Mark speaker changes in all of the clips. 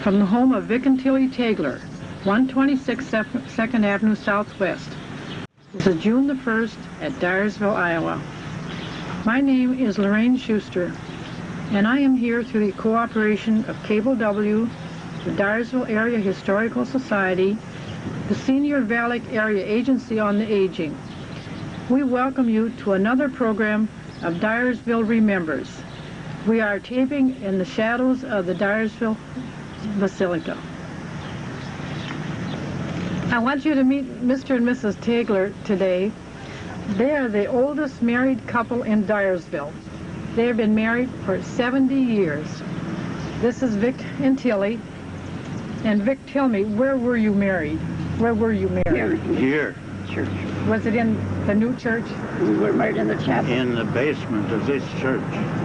Speaker 1: from the home of Vic and Tillie Tegeler, 126 2nd Avenue Southwest. This is June the 1st at Dyersville, Iowa. My name is Lorraine Schuster, and I am here through the cooperation of Cable W, the Dyersville Area Historical Society, the Senior Valley Area Agency on the Aging. We welcome you to another program of Dyersville Remembers. We are taping in the shadows of the Dyersville Basilica. I want you to meet Mr. and Mrs. Tegeler today. They are the oldest married couple in Dyersville. They have been married for 70 years. This is Vic and Tillie. And Vic, tell me, where were you married? Where were you married?
Speaker 2: Here.
Speaker 3: Church.
Speaker 1: Was it in the new church?
Speaker 3: We were married in the chapel.
Speaker 2: In the basement of this church.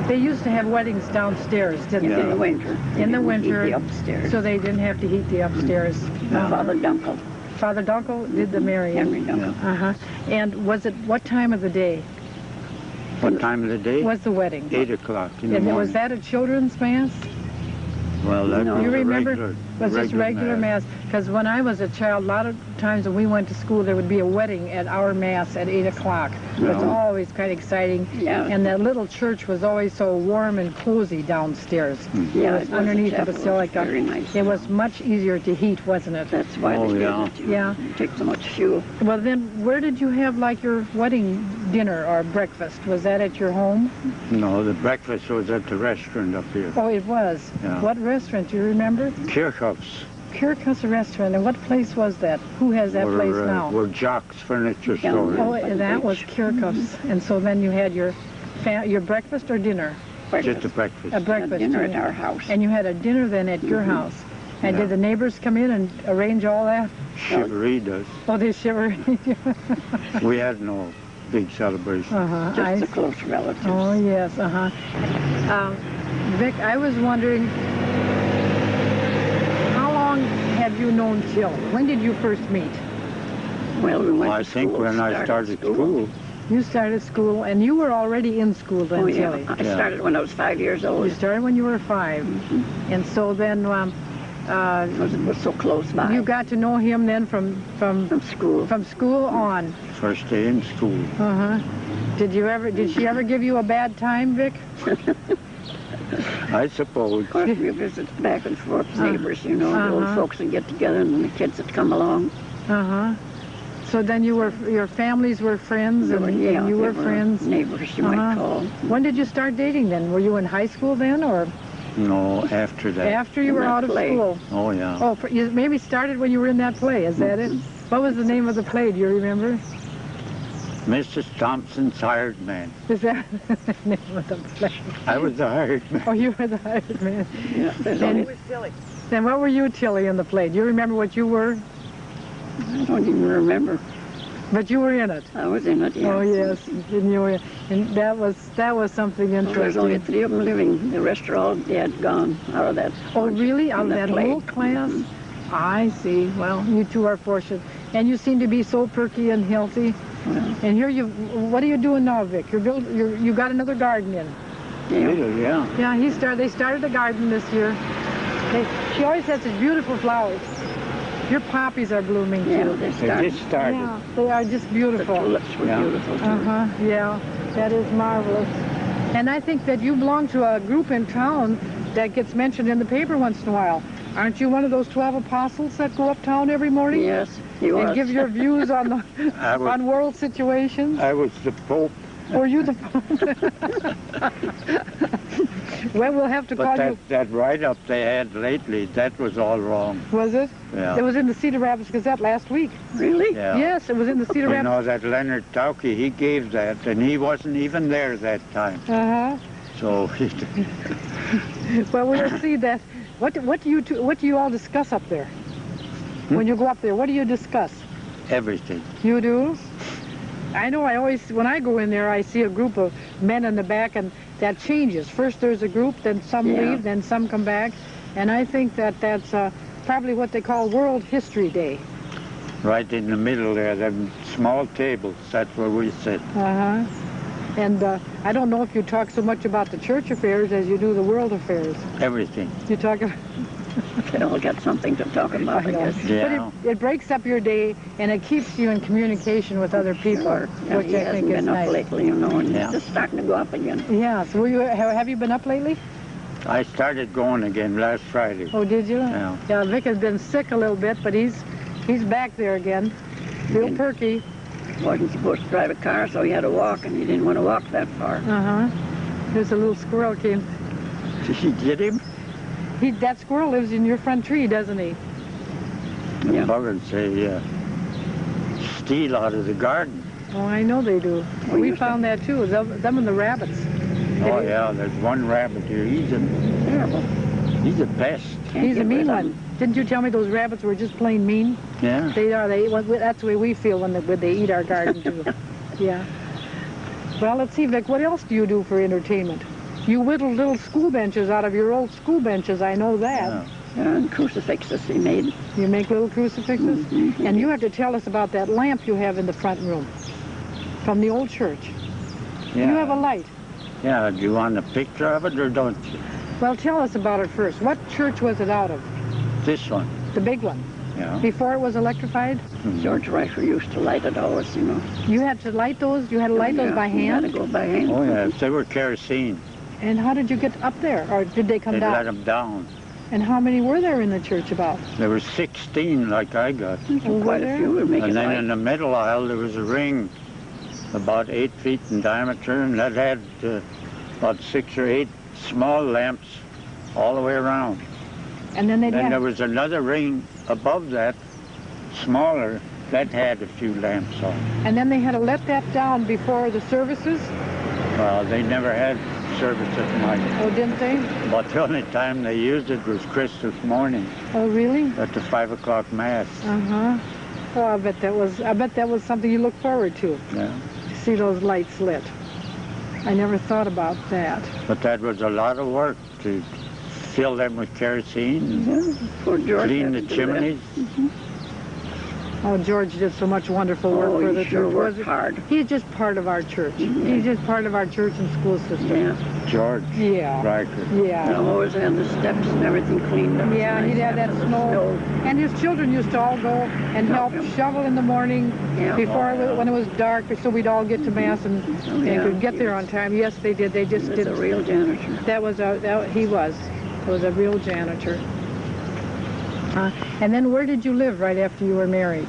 Speaker 1: They used to have weddings downstairs, didn't
Speaker 3: In
Speaker 1: they?
Speaker 3: the winter.
Speaker 1: In the winter.
Speaker 3: The upstairs.
Speaker 1: So they didn't have to heat the upstairs.
Speaker 3: Father Dunkel.
Speaker 1: Father Dunkel did the marrying.
Speaker 3: Henry Dunkel.
Speaker 1: Uh-huh. And was it, what time of the day
Speaker 2: What time of the day?
Speaker 1: was the wedding?
Speaker 2: 8 o'clock in the
Speaker 1: And
Speaker 2: morning.
Speaker 1: was that a children's mass?
Speaker 2: Well, that
Speaker 3: No.
Speaker 2: was
Speaker 1: You
Speaker 2: a
Speaker 1: remember?
Speaker 2: regular,
Speaker 1: Was this regular mass? Because when I was a child, a lot of times when we went to school, there would be a wedding at our mass at 8 o'clock. It was
Speaker 2: No.
Speaker 1: always kind of exciting.
Speaker 3: Yeah.
Speaker 1: And that little church was always so warm and cozy downstairs.
Speaker 3: Yeah,
Speaker 1: It was underneath the basilica.
Speaker 3: Very nice.
Speaker 1: It was much easier to heat, wasn't it?
Speaker 3: That's why
Speaker 2: Oh,
Speaker 3: they
Speaker 2: yeah.
Speaker 3: did it.
Speaker 1: Yeah.
Speaker 3: It takes so much fuel.
Speaker 1: Well, then, where did you have, like, your wedding dinner or breakfast? Was that at your home?
Speaker 2: No, the breakfast was at the restaurant up here.
Speaker 1: Oh, it was.
Speaker 2: Yeah.
Speaker 1: What restaurant? Do you remember?
Speaker 2: Kirchhoff's.
Speaker 1: Kirchhoff's restaurant. And what place was that? Who has that place now?
Speaker 2: Where Jock's Furniture
Speaker 3: Yeah.
Speaker 2: Store.
Speaker 1: Oh,
Speaker 2: is.
Speaker 1: that was Kirchhoff's. And so then you had your breakfast or dinner?
Speaker 2: Just a breakfast.
Speaker 1: A breakfast.
Speaker 3: Dinner at our house.
Speaker 1: And you had a dinner then at your house. And
Speaker 2: Yeah.
Speaker 1: did the neighbors come in and arrange all that?
Speaker 2: Chivalry does.
Speaker 1: Oh, they shivered.
Speaker 2: We had no big celebration.
Speaker 3: Just the close relatives.
Speaker 1: Oh, yes, Vic, I was wondering, how long have you known Jill? When did you first meet?
Speaker 3: Well, we went
Speaker 2: Well, I
Speaker 3: to
Speaker 2: think
Speaker 3: school,
Speaker 2: when I started school,
Speaker 1: You started school, and you were already in school then,
Speaker 3: Oh, yeah.
Speaker 1: Tillie.
Speaker 3: I started when I was 5 years
Speaker 1: You
Speaker 3: old.
Speaker 1: started when you were 5. And so then
Speaker 3: Because it was so close by.
Speaker 1: you got to know him then from
Speaker 3: From school.
Speaker 1: on.
Speaker 2: first day in school.
Speaker 1: Did she ever give you a bad time, Vic?
Speaker 2: I suppose.
Speaker 3: Of course, we visited back and forth, neighbors, you know, the old folks would get together and the kids would come along.
Speaker 1: So then your families were friends, and you were friends.
Speaker 3: Neighbors, you might call.
Speaker 1: When did you start dating then? Were you in high school then, or
Speaker 2: No, after that.
Speaker 1: after you
Speaker 3: In
Speaker 1: were
Speaker 3: that
Speaker 1: out of
Speaker 3: play.
Speaker 1: school?
Speaker 2: Oh, yeah.
Speaker 1: Oh, you maybe started when you were in that play, is that it? What was the name of the play, do you remember?
Speaker 2: Mrs. Thompson's hired man.
Speaker 1: Is that the name of the play?
Speaker 2: I was the hired man.
Speaker 1: Oh, you were the hired man.
Speaker 3: Yeah, there's
Speaker 1: And,
Speaker 3: only,
Speaker 1: then what were you, Tillie, in the play? Do you remember what you were?
Speaker 3: I don't even remember.
Speaker 1: But you were in it.
Speaker 3: I was in it, yeah.
Speaker 1: Oh, yes. And you were, and that was something
Speaker 3: Well, there's only
Speaker 1: interesting.
Speaker 3: 3 of them living. The rest are all dead, gone out of that.
Speaker 1: Oh,
Speaker 3: bunch
Speaker 1: really?
Speaker 3: in
Speaker 1: Out of
Speaker 3: the
Speaker 1: that
Speaker 3: play.
Speaker 1: whole class? I see. Well, you two are fortunate. And you seem to be so perky and healthy.
Speaker 3: Well,
Speaker 1: And here what are you doing now, Vic? You got another garden in.
Speaker 3: yeah.
Speaker 2: Little, yeah.
Speaker 1: Yeah, they started a garden this year. She always has such beautiful flowers. Your poppies are blooming too.
Speaker 3: Yeah, they
Speaker 2: They
Speaker 3: started.
Speaker 2: just started.
Speaker 1: Yeah, they are just
Speaker 3: The
Speaker 1: beautiful.
Speaker 3: tulips were
Speaker 2: Yeah.
Speaker 3: beautiful, too.
Speaker 1: Yeah, that is marvelous. And I think that you belong to a group in town that gets mentioned in the paper once in a while. Aren't you one of those 12 apostles that go uptown every morning?
Speaker 3: Yes, he was.
Speaker 1: And give your views on the
Speaker 2: I was-
Speaker 1: on world situations?
Speaker 2: I was the Pope,
Speaker 1: Or you the Well, we'll have to call
Speaker 2: but that write-up they had lately, that was all wrong.
Speaker 1: you. Was it?
Speaker 2: Yeah.
Speaker 1: It was in the Cedar Rapids Gazette last week.
Speaker 3: Really?
Speaker 2: Yeah.
Speaker 1: Yes, it was in the Cedar
Speaker 2: You
Speaker 1: Rapids.
Speaker 2: know that Leonard Tauke, he gave that, and he wasn't even there that time. So
Speaker 1: Well, we'll see that. What do you all discuss up there? When you go up there, what do you discuss?
Speaker 2: everything.
Speaker 1: You do? I know when I go in there, I see a group of men in the back, and that changes. First there's a group, then some leave, then some come back. And I think that's probably what they call World History Day.
Speaker 2: Right in the middle there, them small tables, that's where we sit.
Speaker 1: And I don't know if you talk so much about the church affairs as you do the world affairs.
Speaker 2: Everything.
Speaker 1: You talk about...
Speaker 3: They all got something to talk about, I guess.
Speaker 2: Yeah.
Speaker 1: But it breaks up your day, and it keeps you in communication with other people,
Speaker 3: Sure. Yeah,
Speaker 1: which
Speaker 3: he
Speaker 1: I
Speaker 3: hasn't
Speaker 1: think is
Speaker 3: been up
Speaker 1: nice.
Speaker 3: lately, you know, and
Speaker 2: Yeah.
Speaker 3: it's just starting to go up again.
Speaker 1: Yeah, so have you been up lately?
Speaker 2: I started going again last Friday.
Speaker 1: Oh, did you?
Speaker 2: Yeah.
Speaker 1: Yeah, Vic has been sick a little bit, but he's back there again. Real
Speaker 3: And-
Speaker 1: perky.
Speaker 3: Wasn't supposed to drive a car, so he had to walk, and he didn't want to walk that far.
Speaker 1: Uh-huh. There's a little squirrel came.
Speaker 2: Did you get him?
Speaker 1: That squirrel lives in your front tree, doesn't he?
Speaker 3: Yeah.
Speaker 2: Buggers say steal out of the garden.
Speaker 1: Oh, I know they do.
Speaker 3: Oh,
Speaker 1: We
Speaker 3: you
Speaker 1: found that too, them and the rabbits.
Speaker 2: Oh yeah, there's one rabbit here.
Speaker 3: Terrible.
Speaker 2: He's a pest.
Speaker 3: Can't
Speaker 1: He's a
Speaker 3: get rid
Speaker 1: mean
Speaker 3: of
Speaker 1: one.
Speaker 3: him.
Speaker 1: Didn't you tell me those rabbits were just plain mean?
Speaker 2: Yeah.
Speaker 1: They are. That's the way we feel when they eat our garden too. Yeah. Well, let's see, Vic. What else do you do for entertainment? You whittle little school benches out of your old school benches. I know that.
Speaker 2: Yeah.
Speaker 3: And crucifixes he made.
Speaker 1: You make little crucifixes,
Speaker 3: Mhm.
Speaker 1: and you have to tell us about that lamp you have in the front room from the old church.
Speaker 2: Yeah.
Speaker 1: You have a light.
Speaker 2: Yeah. Do you want a picture of it or don't you?
Speaker 1: Well, tell us about it first. What church was it out of?
Speaker 2: This one.
Speaker 1: The big one.
Speaker 2: Yeah.
Speaker 1: Before it was electrified?
Speaker 3: George Reicher used to light it always, you know.
Speaker 1: You had to light those? You had to light those
Speaker 3: Yeah,
Speaker 1: by
Speaker 3: you had to
Speaker 1: hand?
Speaker 3: go by hand.
Speaker 2: Oh yeah. They were kerosene.
Speaker 1: And how did you get up there? Or did they come
Speaker 2: They
Speaker 1: down?
Speaker 2: let them down.
Speaker 1: And how many were there in the church about?
Speaker 2: There were 16 like I got.
Speaker 1: Oh,
Speaker 3: Quite
Speaker 1: were
Speaker 3: a
Speaker 1: there?
Speaker 3: few would make it
Speaker 2: And then
Speaker 3: light.
Speaker 2: in the middle aisle there was a ring about 8 feet in diameter, and that had about 6 or 8 small lamps all the way around.
Speaker 1: And then they'd
Speaker 2: Then there
Speaker 1: have...
Speaker 2: was another ring above that, smaller, that had a few lamps on.
Speaker 1: And then they had to let that down before the services?
Speaker 2: Well, they never had service at night.
Speaker 1: Oh, didn't they?
Speaker 2: But the only time they used it was Christmas morning
Speaker 1: Oh, really?
Speaker 2: at the 5 o'clock mass.
Speaker 1: Uh-huh. Oh, I bet that was something you look forward to
Speaker 2: Yeah.
Speaker 1: see those lights lit. I never thought about that.
Speaker 2: But that was a lot of work to fill them with kerosene,
Speaker 3: Yeah, poor George
Speaker 2: clean
Speaker 3: had
Speaker 2: the
Speaker 3: to do that.
Speaker 2: chimneys.
Speaker 1: Oh, George did so much wonderful work
Speaker 3: Oh,
Speaker 1: for
Speaker 3: he
Speaker 1: the
Speaker 3: sure
Speaker 1: church.
Speaker 3: worked hard.
Speaker 1: He's just part of our church.
Speaker 3: Mhm.
Speaker 1: He's just part of our church and school system.
Speaker 3: Yeah.
Speaker 2: George
Speaker 1: Yeah.
Speaker 2: Riker.
Speaker 3: And
Speaker 1: Yeah.
Speaker 3: always had the steps and everything cleaned up.
Speaker 1: Yeah,
Speaker 3: Nice
Speaker 1: he'd have that
Speaker 3: after the
Speaker 1: snow. And his children used to all go and help
Speaker 3: Yeah.
Speaker 1: shovel in the morning
Speaker 3: Yeah.
Speaker 1: before when it was dark, so we'd all get to mass and
Speaker 3: yeah.
Speaker 1: could get there on time. Yes, they did. They
Speaker 3: He
Speaker 1: just
Speaker 3: was
Speaker 1: did.
Speaker 3: a real janitor.
Speaker 1: He was a real janitor. And then where did you live right after you were married?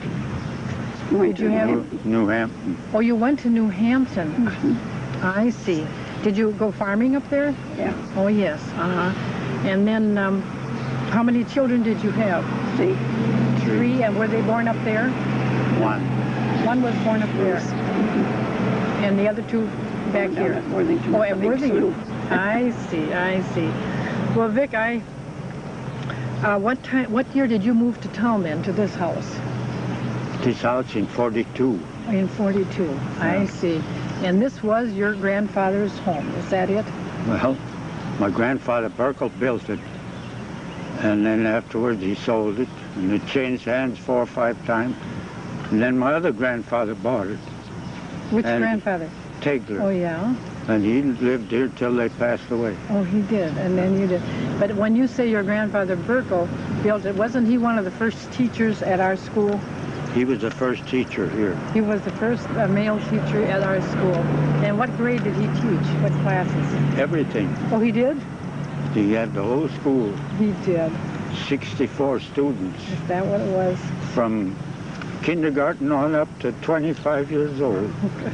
Speaker 3: Went
Speaker 1: Did you
Speaker 3: to
Speaker 1: have-
Speaker 3: Hampton.
Speaker 2: New Hampton.
Speaker 1: Oh, you went to New Hampton. I see. Did you go farming up there?
Speaker 3: Yeah.
Speaker 1: Oh, yes. And then how many children did you have?
Speaker 3: See?
Speaker 1: 3, and were they born up there?
Speaker 2: One.
Speaker 1: One was born up there. And the other 2 back
Speaker 3: Down
Speaker 1: here.
Speaker 3: at Worthington.
Speaker 1: Oh, at
Speaker 3: Big
Speaker 1: Worthington.
Speaker 3: slough.
Speaker 1: I see. Well, Vic, what year did you move to town then, to this house?
Speaker 2: This house in 42.
Speaker 1: In 42. I
Speaker 2: Yeah.
Speaker 1: see. And this was your grandfather's home, is that it?
Speaker 2: Well, my grandfather Burkle built it, and then afterwards he sold it, and it changed hands 4 or 5 times. And then my other grandfather bought it,
Speaker 1: Which
Speaker 2: And-
Speaker 1: grandfather?
Speaker 2: Tegler,
Speaker 1: Oh, yeah?
Speaker 2: and he lived here till they passed away.
Speaker 1: Oh, he did, and then you did. But when you say your grandfather Burkle built it, wasn't he one of the first teachers at our school?
Speaker 2: He was the first teacher here.
Speaker 1: He was the first male teacher at our school. And what grade did he teach? What classes?
Speaker 2: Everything.
Speaker 1: Oh, he did?
Speaker 2: He had the whole school,
Speaker 1: He did.
Speaker 2: 64 students,
Speaker 1: Is that what it was?
Speaker 2: from kindergarten on up to 25 years old.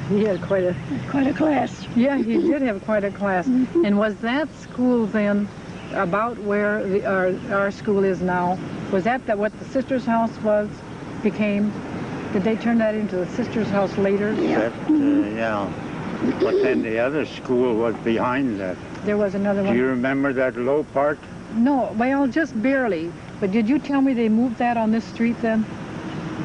Speaker 1: He had quite a...
Speaker 3: Quite a class.
Speaker 1: Yeah, he did have quite a class. And was that school then about where our school is now? Was that what the sister's house became? Did they turn that into the sister's house later?
Speaker 3: Yeah.
Speaker 2: Yeah. But then the other school was behind that.
Speaker 1: There was another
Speaker 2: Do you
Speaker 1: one?
Speaker 2: remember that low part?
Speaker 1: No, well, just barely. But did you tell me they moved that on this street then?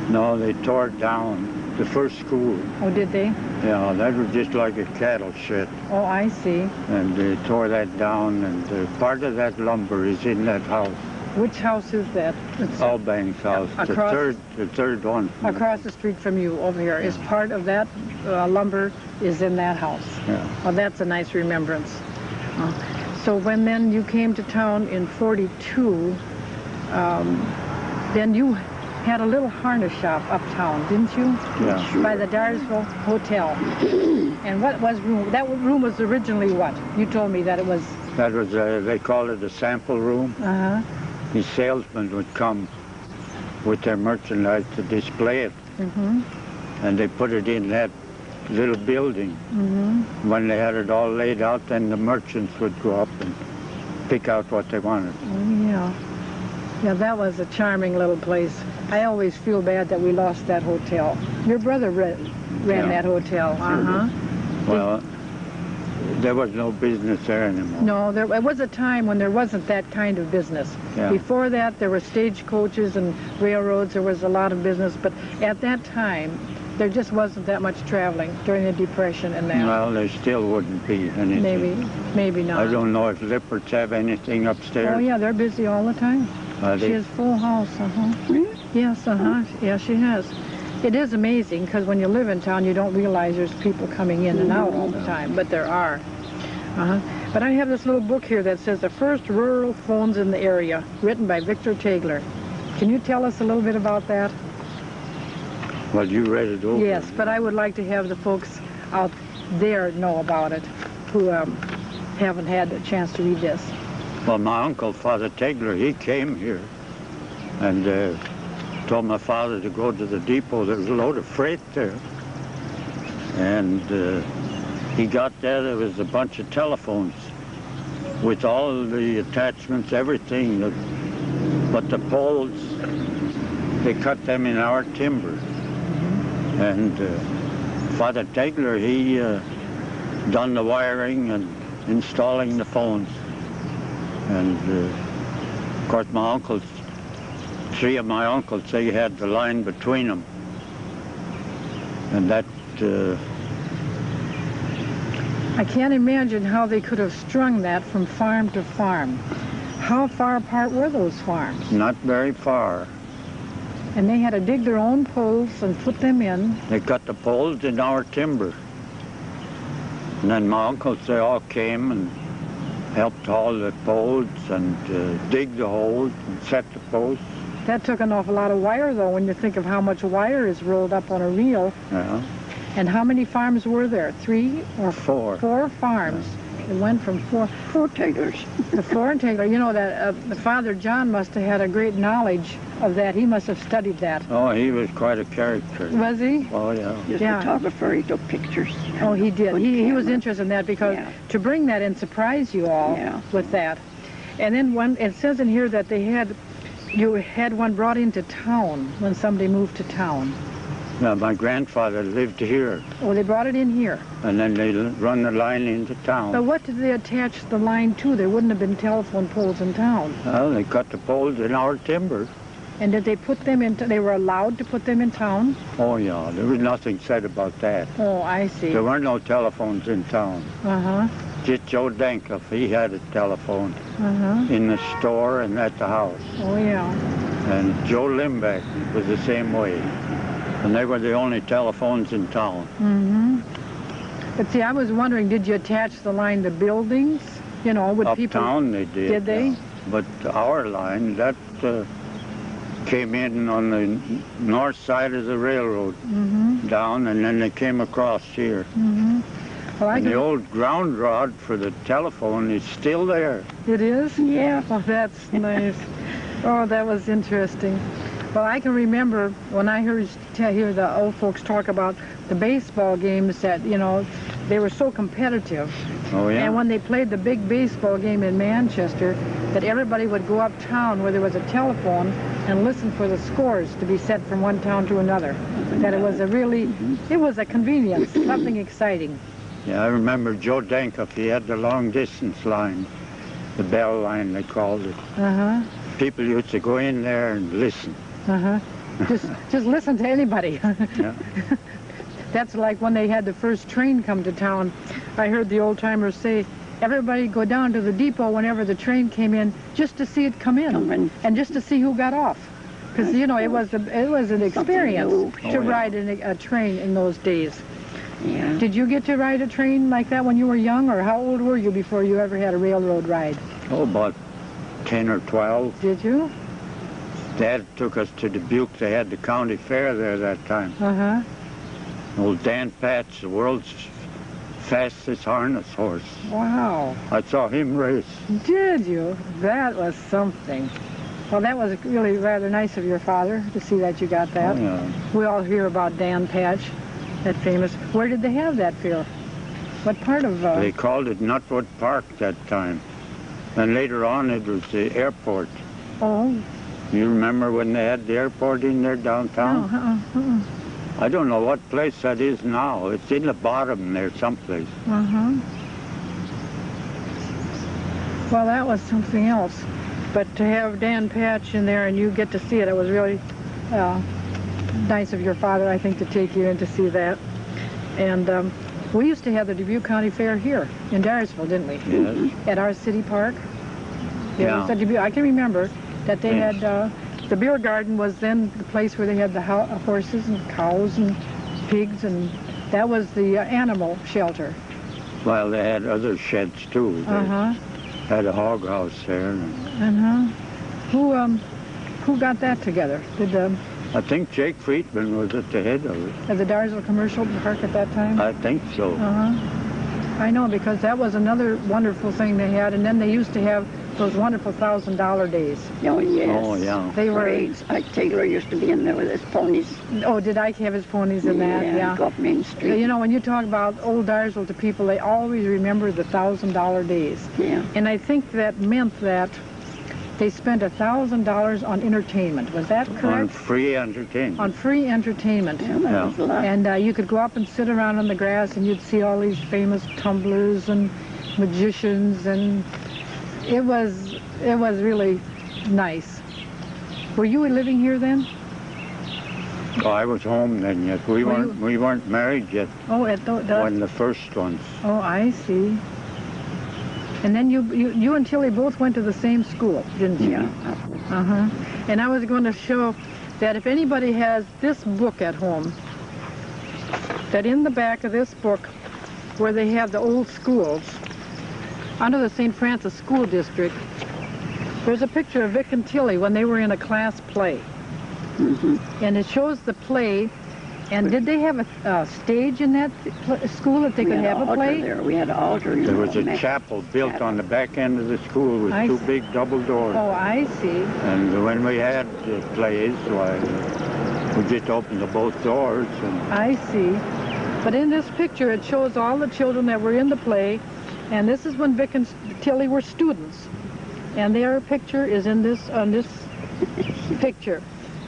Speaker 2: No, they tore it down. The first school.
Speaker 1: Oh, did they?
Speaker 2: Yeah, that was just like a cattle shed.
Speaker 1: Oh, I see.
Speaker 2: And they tore that down, and part of that lumber is in that house.
Speaker 1: Which house is that? It's
Speaker 2: Allbank's house,
Speaker 1: across-
Speaker 2: the third one.
Speaker 1: across the street from you over here. Is part of that lumber is in that house.
Speaker 2: Yeah.
Speaker 1: Oh, that's a nice remembrance. So when then you came to town in 42, then you had a little harness shop uptown, didn't you?
Speaker 2: Yeah.
Speaker 1: By the Dyersville Hotel. And what was room? That room was originally what? You told me that it was.
Speaker 2: That was, they called it a sample room.
Speaker 1: Uh-huh.
Speaker 2: The salesmen would come with their merchandise to display it.
Speaker 1: Mm-hmm.
Speaker 2: And they put it in that little building.
Speaker 1: Mm-hmm.
Speaker 2: When they had it all laid out, then the merchants would go up and pick out what they wanted.
Speaker 1: Oh, yeah. Yeah, that was a charming little place. I always feel bad that we lost that hotel. Your brother ran that hotel. Uh-huh.
Speaker 2: Well, there was no business there anymore.
Speaker 1: No, there was a time when there wasn't that kind of business.
Speaker 2: Yeah.
Speaker 1: Before that, there were stagecoaches and railroads. There was a lot of business. But at that time, there just wasn't that much traveling during the Depression and that.
Speaker 2: Well, there still wouldn't be anything.
Speaker 1: Maybe not.
Speaker 2: I don't know if Lippert's have anything upstairs.
Speaker 1: Oh, yeah, they're busy all the time. She has full house,
Speaker 3: Really?
Speaker 1: Yes, Yeah, she has. It is amazing because when you live in town, you don't realize there's people coming in and out all the time, but there are. But I have this little book here that says The First Rural Phones in the Area, written by Vic Tillie. Can you tell us a little bit about that?
Speaker 2: Well, you read it over.
Speaker 1: Yes, but I would like to have the folks out there know about it who haven't had a chance to read this.
Speaker 2: Well, my uncle, Father Tegler, he came here and told my father to go to the depot. There was a load of freight there. And he got there, there was a bunch of telephones with all the attachments, everything. But the poles, they cut them in our timber. And Father Tegler, he done the wiring and installing the phones. And of course, my uncles, three of my uncles, they had the line between them. And that...
Speaker 1: I can't imagine how they could have strung that from farm to farm. How far apart were those farms?
Speaker 2: Not very far.
Speaker 1: And they had to dig their own poles and put them in.
Speaker 2: They cut the poles in our timber. And then my uncles, they all came and helped haul the poles and dig the holes and set the posts.
Speaker 1: That took an awful lot of wire, though, when you think of how much wire is rolled up on a reel.
Speaker 2: Yeah.
Speaker 1: And how many farms were there? 3 or
Speaker 2: 4?
Speaker 1: 4 farms. It went from 4
Speaker 3: Taylors.
Speaker 1: The 4 Taylor. You know that the Father John must have had a great knowledge of that. He must have studied that.
Speaker 2: Oh, he was quite a character.
Speaker 1: Was he?
Speaker 2: Oh, yeah.
Speaker 3: He's a photographer. He took pictures.
Speaker 1: Oh, he did. He was interested in that because to bring that and surprise you all with that. And then it says in here that you had one brought into town when somebody moved to town.
Speaker 2: Now, my grandfather lived here.
Speaker 1: Oh, they brought it in here.
Speaker 2: And then they run the line into town.
Speaker 1: But what did they attach the line to? There wouldn't have been telephone poles in town.
Speaker 2: Well, they cut the poles in our timber.
Speaker 1: And did they put them they were allowed to put them in town?
Speaker 2: Oh, yeah. There was nothing said about that.
Speaker 1: Oh, I see.
Speaker 2: There weren't no telephones in town.
Speaker 1: Uh-huh.
Speaker 2: Just Joe Dankoff, he had a telephone in the store and at the house.
Speaker 1: Oh, yeah.
Speaker 2: And Joe Limbeck was the same way. And they were the only telephones in town.
Speaker 1: Mm-hmm. But see, I was wondering, did you attach the line to buildings? You know, with people...
Speaker 2: Uptown they did.
Speaker 1: Did they?
Speaker 2: Yeah. But our line, that came in on the north side of the railroad down, and then they came across here.
Speaker 1: Mm-hmm. Well,
Speaker 2: and the old ground rod for the telephone is still there.
Speaker 1: It is?
Speaker 3: Yeah.
Speaker 1: Oh, that's nice. Oh, that was interesting. Well, I can remember when I hear the old folks talk about the baseball games that, you know, they were so competitive.
Speaker 2: Oh, yeah.
Speaker 1: And when they played the big baseball game in Manchester, that everybody would go uptown where there was a telephone and listen for the scores to be sent from one town to another. That it was it was a convenience, something exciting.
Speaker 2: Yeah, I remember Joe Dankoff, he had the long distance line, the bell line they called it.
Speaker 1: Uh-huh.
Speaker 2: People used to go in there and listen.
Speaker 1: Uh-huh. Just listen to anybody.
Speaker 2: Yeah.
Speaker 1: That's like when they had the first train come to town. I heard the old-timers say, everybody go down to the depot whenever the train came in just to see it come in. And just to see who got off. Because, you know, it was an experience to ride in a train in those days.
Speaker 3: Yeah.
Speaker 1: Did you get to ride a train like that when you were young, or how old were you before you ever had a railroad ride?
Speaker 2: Oh, about 10 or 12.
Speaker 1: Did you?
Speaker 2: Dad took us to Dubuque. They had the county fair there that time.
Speaker 1: Uh-huh.
Speaker 2: Old Dan Patch, the world's fastest harness horse.
Speaker 1: Wow.
Speaker 2: I saw him race.
Speaker 1: Did you? That was something. Well, that was really rather nice of your father to see that you got that.
Speaker 2: Oh, yeah.
Speaker 1: We all hear about Dan Patch, that famous. Where did they have that fair? What part of...
Speaker 2: They called it Nutwood Park that time. And later on it was the airport.
Speaker 1: Oh.
Speaker 2: You remember when they had the airport in there downtown?
Speaker 1: No,
Speaker 2: I don't know what place that is now. It's in the bottom there someplace.
Speaker 1: Uh-huh. Well, that was something else. But to have Dan Patch in there and you get to see it, it was really nice of your father, I think, to take you in to see that. And we used to have the Dubuque County Fair here in Dyersville, didn't we?
Speaker 2: Yes.
Speaker 1: At our city park.
Speaker 2: Yeah.
Speaker 1: It was at Dubuque. I can remember that they had, the beer garden was then the place where they had the horses and cows and pigs, and that was the animal shelter.
Speaker 2: Well, they had other sheds too. They had a hog house there.
Speaker 1: Who got that together? Did
Speaker 2: I think Jake Friedman was at the head of it.
Speaker 1: the Dyersville Commercial Park at that time?
Speaker 2: I think so.
Speaker 1: I know, because that was another wonderful thing they had, and then they used to have those wonderful $1,000 days.
Speaker 3: Oh, yes.
Speaker 2: Oh, yeah.
Speaker 1: They were...
Speaker 3: Parades. Ike Tegeler used to be in there with his ponies.
Speaker 1: Oh, did Ike have his ponies in that?
Speaker 3: Yeah, go up Main Street.
Speaker 1: You know, when you talk about old Dyersville to people, they always remember the $1,000 days.
Speaker 3: Yeah.
Speaker 1: And I think that meant that they spent $1,000 on entertainment. Was that correct?
Speaker 2: On free entertainment.
Speaker 1: On free entertainment.
Speaker 3: Yeah, that was a lot.
Speaker 1: And you could go up and sit around on the grass and you'd see all these famous tumblers and magicians, and it was really nice. Were you living here then?
Speaker 2: Oh, I was home then yet. We weren't married yet.
Speaker 1: Oh, at
Speaker 2: When the first ones.
Speaker 1: Oh, I see. And then you and Tillie both went to the same school, didn't you?
Speaker 3: Yeah.
Speaker 1: And I was going to show that if anybody has this book at home, that in the back of this book, where they have the old schools, under the St. Francis School District, there's a picture of Vic and Tillie when they were in a class play. And it shows the play. And did they have a stage in that school that they could have a play?
Speaker 3: There. We had an altar.
Speaker 2: There was a chapel built on the back end of the school with two big double doors.
Speaker 1: Oh, I see.
Speaker 2: And when we had plays, why, we just opened both doors. And
Speaker 1: I see. But in this picture, it shows all the children that were in the play. And this is when Vic and Tillie were students. And their picture is in this, on this picture.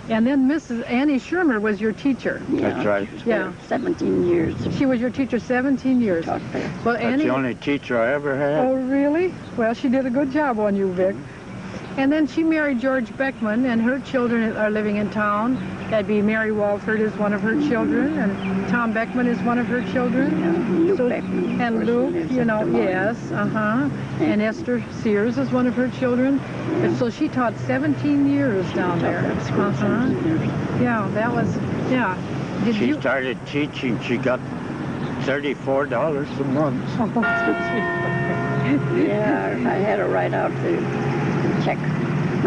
Speaker 1: And then Mrs. Annie Shermer was your teacher.
Speaker 3: Yeah,
Speaker 2: that's right.
Speaker 1: Yeah.
Speaker 3: 17 years.
Speaker 1: She was your teacher 17 years.
Speaker 3: Taught there.
Speaker 1: Well,
Speaker 2: That's
Speaker 1: Annie,
Speaker 2: the only teacher I ever had.
Speaker 1: oh, really? Well, she did a good job on you, Vic. And then she married George Beckman, and her children are living in town. That'd be Mary Walford is one of her children, and Tom Beckman is one of her children.
Speaker 3: Yeah, Luke Beckman.
Speaker 1: And Luke, you know, yes, And Esther Sears is one of her children. And so she taught 17 years down there. Yeah, that was, yeah.
Speaker 2: She started teaching. She got $34 a month.
Speaker 3: Yeah, I had to write out the check.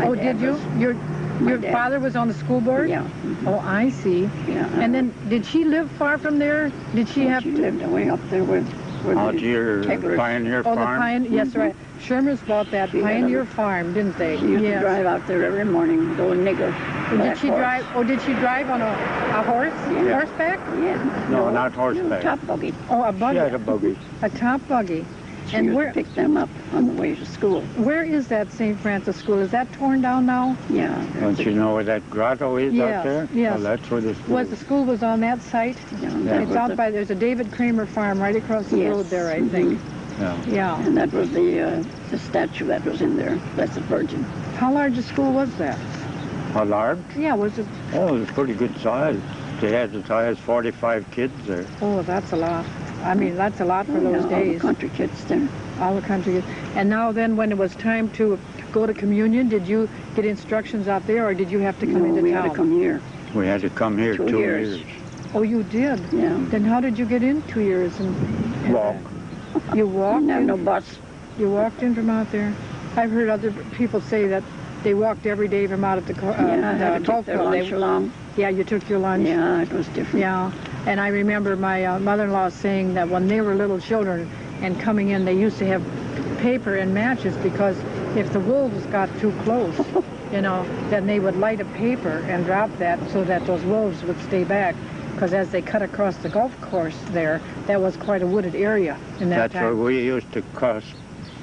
Speaker 1: Oh, did you? Your father was on the school board?
Speaker 3: Yeah.
Speaker 1: Oh, I see.
Speaker 3: Yeah.
Speaker 1: And then, did she live far from there? Did she have
Speaker 3: She
Speaker 1: to?
Speaker 3: lived way up there with
Speaker 2: Out
Speaker 3: the
Speaker 2: here,
Speaker 3: Tegelers.
Speaker 2: Pioneer
Speaker 1: Oh, the
Speaker 2: Farm.
Speaker 1: Pioneer, yes, right. Sherman's bought that
Speaker 3: She had
Speaker 1: Pioneer
Speaker 3: a-
Speaker 1: Farm, didn't they?
Speaker 3: She used to
Speaker 1: Yes.
Speaker 3: drive out there every morning, go nigger.
Speaker 1: Did she drive? Oh, did she drive on a horse?
Speaker 3: Yeah.
Speaker 1: Horseback?
Speaker 3: Yeah.
Speaker 2: No, not horseback.
Speaker 3: Top buggy.
Speaker 1: Oh, a
Speaker 2: She
Speaker 1: buggy.
Speaker 2: had a buggy.
Speaker 1: A top buggy.
Speaker 3: She
Speaker 1: And
Speaker 3: used
Speaker 1: where?
Speaker 3: to pick them up on the way to school.
Speaker 1: Where is that St. Francis School? Is that torn down now?
Speaker 3: Yeah.
Speaker 2: Don't you know where that grotto is
Speaker 1: Yes,
Speaker 2: out there?
Speaker 1: yes.
Speaker 2: Well, that's where the school
Speaker 1: Was the school was on that site?
Speaker 3: Yeah,
Speaker 1: It's out by, there's a David Kramer farm right across the road there, I think.
Speaker 2: Yeah.
Speaker 1: Yeah.
Speaker 3: And that was the statue that was in there, Blessed Virgin.
Speaker 1: How large a school was that?
Speaker 2: How large?
Speaker 1: Yeah, was it?
Speaker 2: Oh, it was pretty good size. They had as high as 45 kids there.
Speaker 1: Oh, that's a lot. I mean, that's a lot for those
Speaker 3: All the
Speaker 1: days.
Speaker 3: country kids there.
Speaker 1: All the country. And now then, when it was time to go to communion, did you get instructions out there, or did you have to come into
Speaker 3: we
Speaker 1: town?
Speaker 3: had to come here.
Speaker 2: We had to come here
Speaker 3: 2
Speaker 2: 2
Speaker 3: years.
Speaker 2: years.
Speaker 1: Oh, you did?
Speaker 3: Yeah.
Speaker 1: Then how did you get in 2 years? And
Speaker 2: Walk.
Speaker 1: You walked
Speaker 3: Didn't have
Speaker 1: in?
Speaker 3: no bus.
Speaker 1: You walked in from out there? I've heard other people say that They walked every day from out at the golf
Speaker 3: their
Speaker 1: club.
Speaker 3: lunch along.
Speaker 1: Yeah, you took your lunch.
Speaker 3: Yeah, it was different.
Speaker 1: Yeah, and I remember my mother-in-law saying that when they were little children and coming in, they used to have paper and matches because if the wolves got too close, you know, then they would light a paper and drop that so that those wolves would stay back. Because as they cut across the golf course there, that was quite a wooded area in that
Speaker 2: That's
Speaker 1: time.
Speaker 2: where we used to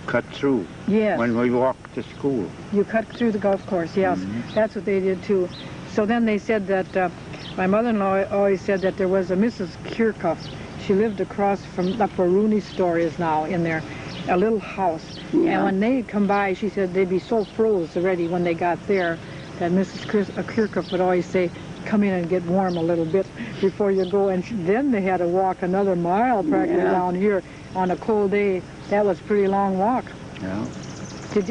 Speaker 2: cut through.
Speaker 1: Yes.
Speaker 2: When we walked to school.
Speaker 1: You cut through the golf course, yes. That's what they did too. So then they said that, my mother-in-law always said that there was a Mrs. Kirchhoff. She lived across from up where Rooney's store is now in there, a little house.
Speaker 3: Yeah.
Speaker 1: And when they'd come by, she said they'd be so froze already when they got there that Mrs. Kirchhoff would always say, come in and get warm a little bit before you go. And then they had to walk another mile practically down here on a cold day. That was a pretty long walk.
Speaker 2: Yeah.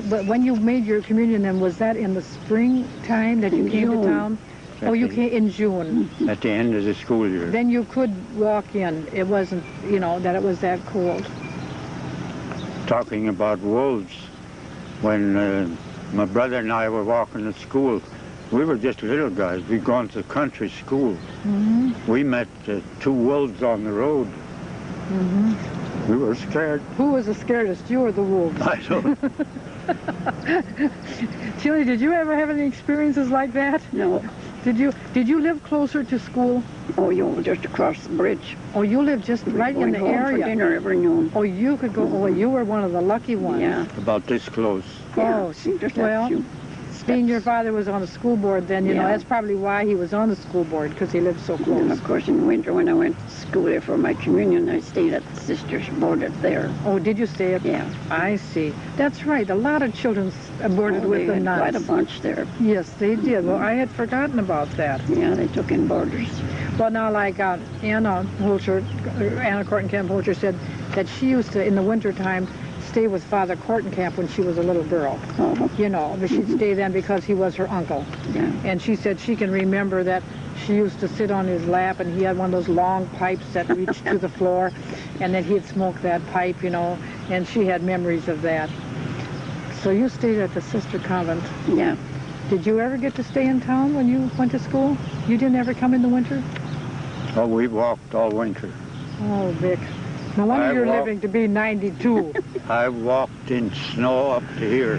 Speaker 1: But when you made your communion, then was that in the springtime that you came to town? Oh, you came in June.
Speaker 2: At the end of the school year.
Speaker 1: Then you could walk in. It wasn't, you know, that it was that cold.
Speaker 2: Talking about wolves, when my brother and I were walking to school, we were just little guys. We'd gone to country school. We met 2 wolves on the road. We were scared.
Speaker 1: Who was the scariest, you or the wolves?
Speaker 2: I don't.
Speaker 1: Tillie, did you ever have any experiences like that?
Speaker 3: No.
Speaker 1: Did you live closer to school?
Speaker 3: Oh, you were just across the bridge.
Speaker 1: Oh, you lived just right in the
Speaker 3: Going home
Speaker 1: area.
Speaker 3: for dinner every noon.
Speaker 1: Oh, you could go. Oh, you were one of the lucky ones.
Speaker 3: Yeah.
Speaker 2: About this close.
Speaker 1: Oh,
Speaker 3: just
Speaker 1: well,
Speaker 3: a few.
Speaker 1: being your father was on the school board then, you know,
Speaker 3: Yeah.
Speaker 1: that's probably why he was on the school board, because he lived so
Speaker 3: And
Speaker 1: close.
Speaker 3: of course, in winter when I went to school there for my communion, I stayed at the sisters' boarded there.
Speaker 1: Oh, did you stay up?
Speaker 3: Yeah.
Speaker 1: I see. That's right. A lot of children boarded
Speaker 3: Oh,
Speaker 1: with
Speaker 3: they
Speaker 1: the
Speaker 3: had
Speaker 1: nuns.
Speaker 3: quite a bunch there.
Speaker 1: Yes, they did. Well, I had forgotten about that.
Speaker 3: Yeah, they took in boarders.
Speaker 1: Well, now, like Anna Kortenkamp Holcher said that she used to, in the wintertime, stay with Father Kortenkamp when she was a little girl.
Speaker 3: Oh,
Speaker 1: You know, but she'd stay then because he was her uncle.
Speaker 3: yeah.
Speaker 1: And she said she can remember that she used to sit on his lap and he had one of those long pipes that reached to the floor, and then he'd smoke that pipe, you know, and she had memories of that. So you stayed at the sister convent.
Speaker 3: Yeah.
Speaker 1: Did you ever get to stay in town when you went to school? You didn't ever come in the winter?
Speaker 2: Oh, we walked all winter.
Speaker 1: Oh, Vic. No wonder
Speaker 2: I
Speaker 1: you're
Speaker 2: walked-
Speaker 1: living to be 92.
Speaker 2: I walked in snow up to here.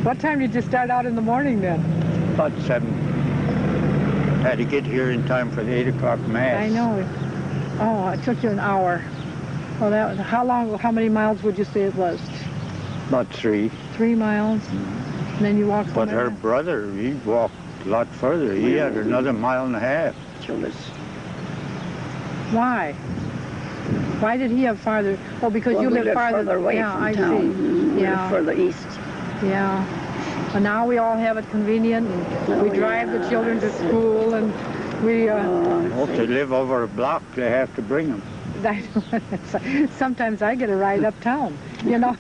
Speaker 1: What time did you start out in the morning then?
Speaker 2: About 7. Had to get here in time for the 8 o'clock mass.
Speaker 1: I know. Oh, it took you an hour. Well, how many miles would you say it was?
Speaker 2: About 3.
Speaker 1: 3 miles? And then you walked
Speaker 2: But
Speaker 1: home
Speaker 2: her
Speaker 1: at-
Speaker 2: brother, he walked a lot further. He had another 1.5 miles.
Speaker 3: Children.
Speaker 1: Why? Why did he have farther? Oh, because
Speaker 3: Well,
Speaker 1: you
Speaker 3: we
Speaker 1: live
Speaker 3: lived
Speaker 1: farther.
Speaker 3: further away
Speaker 1: yeah,
Speaker 3: from
Speaker 1: I
Speaker 3: town.
Speaker 1: see.
Speaker 3: We
Speaker 1: Yeah.
Speaker 3: lived further east.
Speaker 1: Yeah. But now we all have it convenient, and we drive the children to school, and we.
Speaker 2: Oh, if they live over a block, they have to bring them.
Speaker 1: Sometimes I get a ride uptown, you know,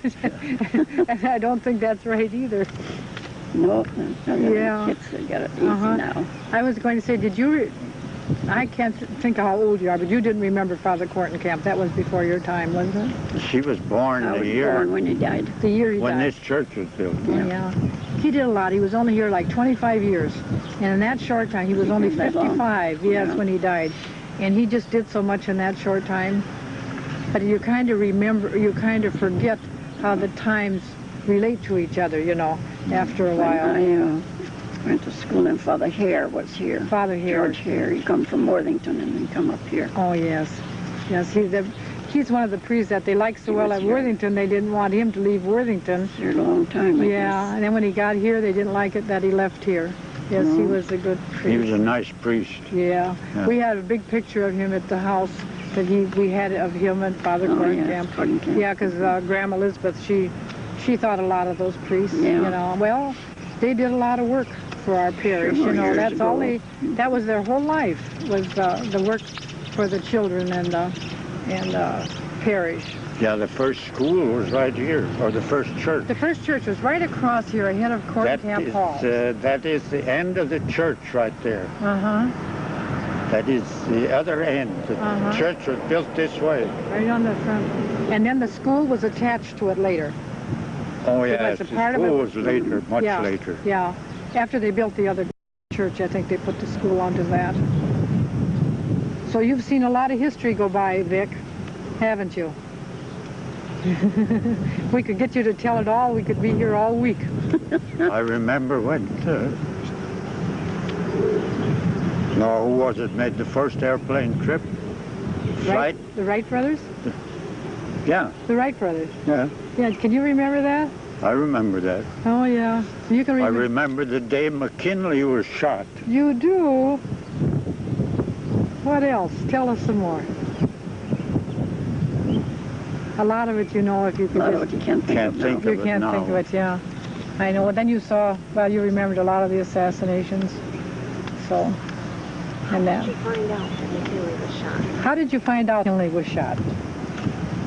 Speaker 1: and I don't think that's right either.
Speaker 3: No,
Speaker 1: Yeah.
Speaker 3: kids they get it easy
Speaker 1: Uh-huh.
Speaker 3: now.
Speaker 1: I was going to say, I can't think of how old you are, but you didn't remember Father Kortenkamp. That was before your time, wasn't it?
Speaker 2: She was born
Speaker 3: I
Speaker 2: the
Speaker 3: was
Speaker 2: year
Speaker 3: born when he died.
Speaker 1: The year he
Speaker 2: when
Speaker 1: died.
Speaker 2: this church was built.
Speaker 1: Yeah. He did a lot. He was only here like 25 years. And in that short time, he was only
Speaker 3: lived that long.
Speaker 1: 55, yes,
Speaker 3: Yeah.
Speaker 1: when he died. And he just did so much in that short time. But you kind of forget how the times relate to each other, you know, after a while.
Speaker 3: I went to school and Father Hare was here.
Speaker 1: Father Hare.
Speaker 3: George Hare. He come from Worthington and then come up here.
Speaker 1: Oh, yes. Yes, he's one of the priests that they liked so
Speaker 3: He
Speaker 1: well
Speaker 3: was
Speaker 1: at
Speaker 3: here.
Speaker 1: Worthington, they didn't want him to leave Worthington.
Speaker 3: Here a long time, I
Speaker 1: Yeah, and then when he got here, they didn't like it that he left here. Yes, he
Speaker 3: No.
Speaker 1: was a good priest.
Speaker 2: He was a nice priest.
Speaker 1: Yeah.
Speaker 2: Yeah.
Speaker 1: We had a big picture of him at the house that we had of him and Father
Speaker 3: Oh,
Speaker 1: Kortenkamp.
Speaker 3: yes, Kortenkamp.
Speaker 1: Yeah, because Grandma Elizabeth, she thought a lot of those priests.
Speaker 3: Yeah.
Speaker 1: You know, well, they did a lot of work for our parish.
Speaker 3: Sure,
Speaker 1: You know,
Speaker 3: years
Speaker 1: that's all
Speaker 3: ago.
Speaker 1: that was their whole life, was the work for the children and parish.
Speaker 2: Yeah, the first school was right here, or the first church.
Speaker 1: The first church was right across here, ahead of Kortenkamp Hall.
Speaker 2: That is the end of the church right there.
Speaker 1: Uh-huh.
Speaker 2: That is the other end. The
Speaker 1: Uh-huh.
Speaker 2: church was built this way.
Speaker 1: Right on the front. And then the school was attached to it later.
Speaker 2: Oh,
Speaker 1: It
Speaker 2: yeah,
Speaker 1: was a
Speaker 2: the
Speaker 1: part of
Speaker 2: school
Speaker 1: it.
Speaker 2: was later, much
Speaker 1: Yeah,
Speaker 2: later.
Speaker 1: yeah. After they built the other church, I think they put the school onto that. So you've seen a lot of history go by, Vic, haven't you? We could get you to tell it all. We could be here all week.
Speaker 2: I remember when, no, who was it, made the first airplane trip? Flight?
Speaker 1: The Wright brothers?
Speaker 2: Yeah,
Speaker 1: The Wright brothers.
Speaker 2: yeah,
Speaker 1: Yeah, can you remember that?
Speaker 2: I remember that.
Speaker 1: Oh, yeah. You can
Speaker 2: I
Speaker 1: remember.
Speaker 2: remember the day McKinley was shot.
Speaker 1: You do? What else? Tell us some more. A lot of it, you know, if you
Speaker 3: A
Speaker 1: could
Speaker 3: lot of
Speaker 1: just...
Speaker 3: it you can't think
Speaker 2: Can't
Speaker 3: of
Speaker 2: think
Speaker 3: now.
Speaker 1: You
Speaker 2: of it
Speaker 1: can't
Speaker 2: now.
Speaker 1: think of it, yeah. I know. Then you saw, well, you remembered a lot of the assassinations. So, and
Speaker 4: How did you
Speaker 1: that.
Speaker 4: find out that McKinley was shot?
Speaker 1: How did you find out McKinley was shot?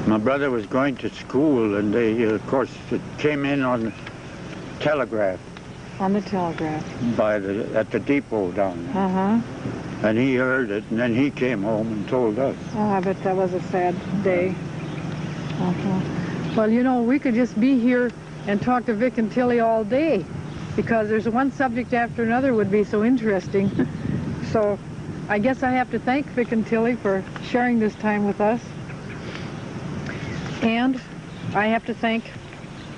Speaker 2: My brother was going to school, and they, of course, it came in on telegraph
Speaker 1: On the telegraph.
Speaker 2: at the depot down there.
Speaker 1: Uh-huh.
Speaker 2: And he heard it, and then he came home and told us.
Speaker 1: Oh, I bet that was a sad day. Uh-huh. Well, you know, we could just be here and talk to Vic and Tillie all day, because there's one subject after another would be so interesting. So I guess I have to thank Vic and Tillie for sharing this time with us. And I have to thank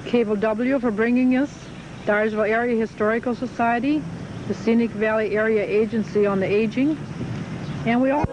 Speaker 1: Cable W for bringing us Dyersville Area Historical Society, the Scenic Valley Area Agency on the Aging, and we all...